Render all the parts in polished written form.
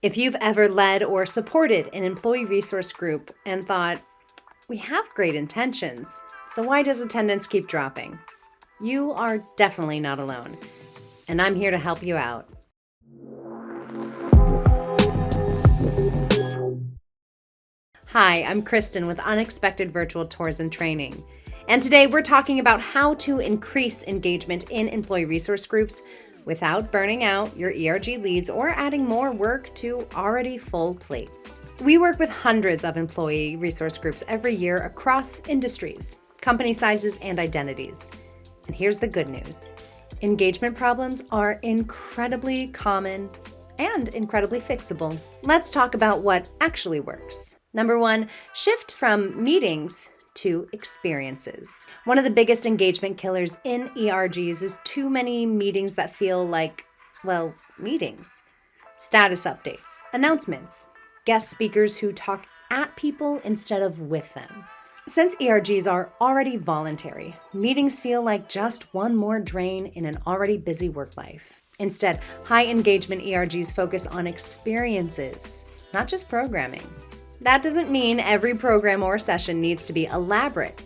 If you've ever led or supported an employee resource group and thought, we have great intentions, so why does attendance keep dropping? You are definitely not alone, and I'm here to help you out. Hi, I'm Kristen with Unexpected Virtual Tours and Training, and today we're talking about how to increase engagement in employee resource groups without burning out your ERG leads or adding more work to already full plates. We work with hundreds of employee resource groups every year across industries, company sizes, and identities. And here's the good news. Engagement problems are incredibly common and incredibly fixable. Let's talk about what actually works. Number one, shift from meetings to experiences. One of the biggest engagement killers in ERGs is too many meetings that feel like, meetings. Status updates, announcements, guest speakers who talk at people instead of with them. Since ERGs are already voluntary, meetings feel like just one more drain in an already busy work life. Instead, high engagement ERGs focus on experiences, not just programming. That doesn't mean every program or session needs to be elaborate.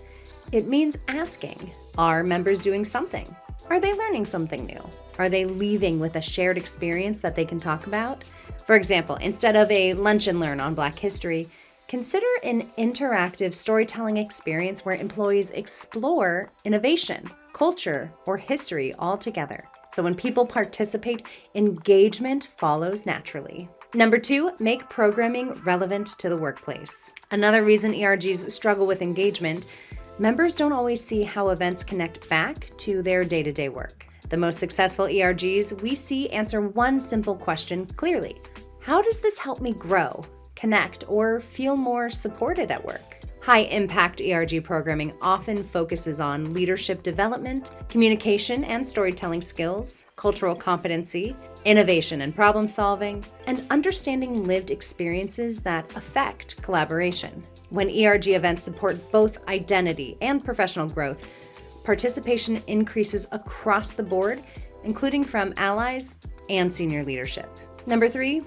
It means asking, are members doing something? Are they learning something new? Are they leaving with a shared experience that they can talk about? For example, instead of a lunch and learn on Black history, consider an interactive storytelling experience where employees explore innovation, culture, or history all together. So when people participate, engagement follows naturally. Number two, make programming relevant to the workplace. Another reason ERGs struggle with engagement, members don't always see how events connect back to their day-to-day work. The most successful ERGs we see answer one simple question clearly. How does this help me grow, connect, or feel more supported at work? High-impact ERG programming often focuses on leadership development, communication and storytelling skills, cultural competency, innovation and problem solving, and understanding lived experiences that affect collaboration. When ERG events support both identity and professional growth, participation increases across the board, including from allies and senior leadership. Number three,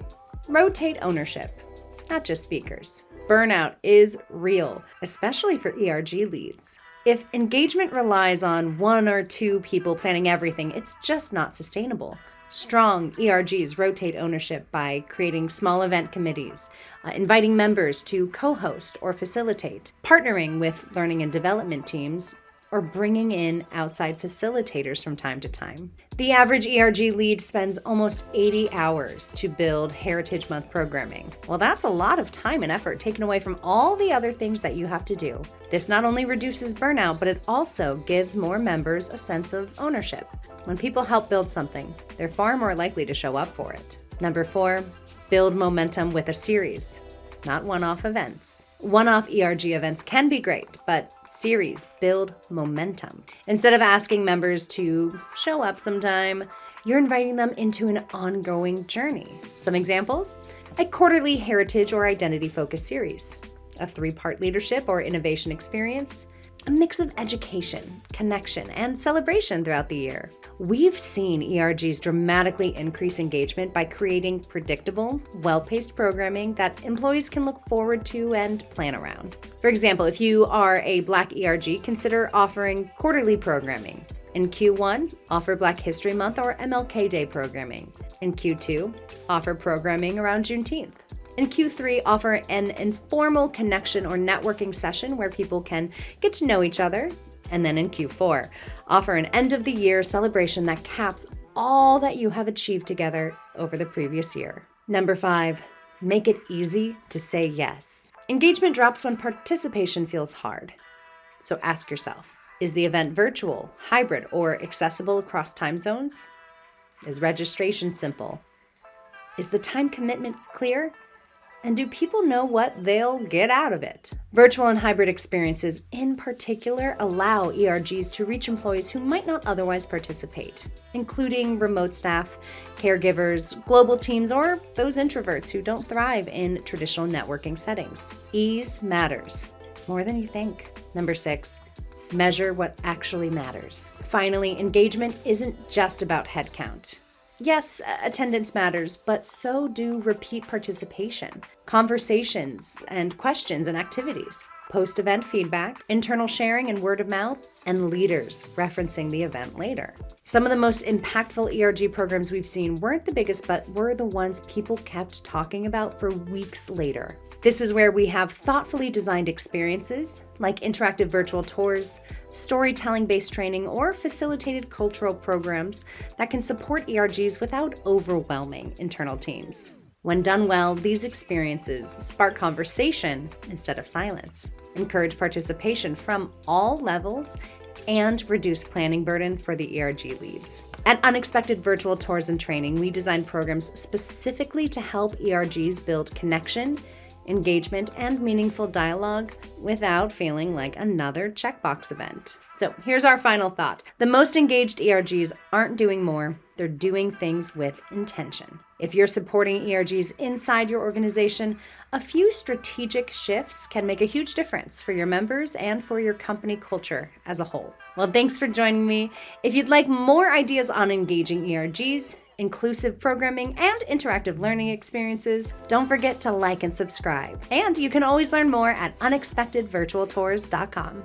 rotate ownership, not just speakers. Burnout is real, especially for ERG leads. If engagement relies on one or two people planning everything, it's just not sustainable. Strong ERGs rotate ownership by creating small event committees, inviting members to co-host or facilitate, partnering with learning and development teams, or bringing in outside facilitators from time to time. The average ERG lead spends almost 80 hours to build Heritage Month programming. Well, that's a lot of time and effort taken away from all the other things that you have to do. This not only reduces burnout, but it also gives more members a sense of ownership. When people help build something, they're far more likely to show up for it. Number four, build momentum with a series, not one-off events. One-off ERG events can be great, but series build momentum. Instead of asking members to show up sometime, you're inviting them into an ongoing journey. Some examples: a quarterly heritage or identity-focused series, a 3-part leadership or innovation experience, a mix of education, connection, and celebration throughout the year. We've seen ERGs dramatically increase engagement by creating predictable, well-paced programming that employees can look forward to and plan around. For example, if you are a Black ERG, consider offering quarterly programming. In Q1, offer Black History Month or MLK Day programming. In Q2, offer programming around Juneteenth. In Q3, offer an informal connection or networking session where people can get to know each other. And then in Q4, offer an end-of-the-year celebration that caps all that you have achieved together over the previous year. Number five, make it easy to say yes. Engagement drops when participation feels hard. So ask yourself, is the event virtual, hybrid, or accessible across time zones? Is registration simple? Is the time commitment clear? And do people know what they'll get out of it? Virtual and hybrid experiences in particular allow ERGs to reach employees who might not otherwise participate, including remote staff, caregivers, global teams, or those introverts who don't thrive in traditional networking settings. Ease matters more than you think. Number six, measure what actually matters. Finally, engagement isn't just about headcount. Yes, attendance matters, but so do repeat participation, conversations and questions and activities, post-event feedback, internal sharing and word of mouth, and leaders referencing the event later. Some of the most impactful ERG programs we've seen weren't the biggest, but were the ones people kept talking about for weeks later. This is where we have thoughtfully designed experiences like interactive virtual tours, storytelling-based training, or facilitated cultural programs that can support ERGs without overwhelming internal teams. When done well, these experiences spark conversation instead of silence, encourage participation from all levels, and reduce planning burden for the ERG leads. At Unexpected Virtual Tours and Training, we design programs specifically to help ERGs build connection, engagement, and meaningful dialogue without feeling like another checkbox event. So here's our final thought. The most engaged ERGs aren't doing more, they're doing things with intention. If you're supporting ERGs inside your organization, a few strategic shifts can make a huge difference for your members and for your company culture as a whole. Well, thanks for joining me. If you'd like more ideas on engaging ERGs, inclusive programming, and interactive learning experiences, don't forget to like and subscribe. And you can always learn more at unexpectedvirtualtours.com.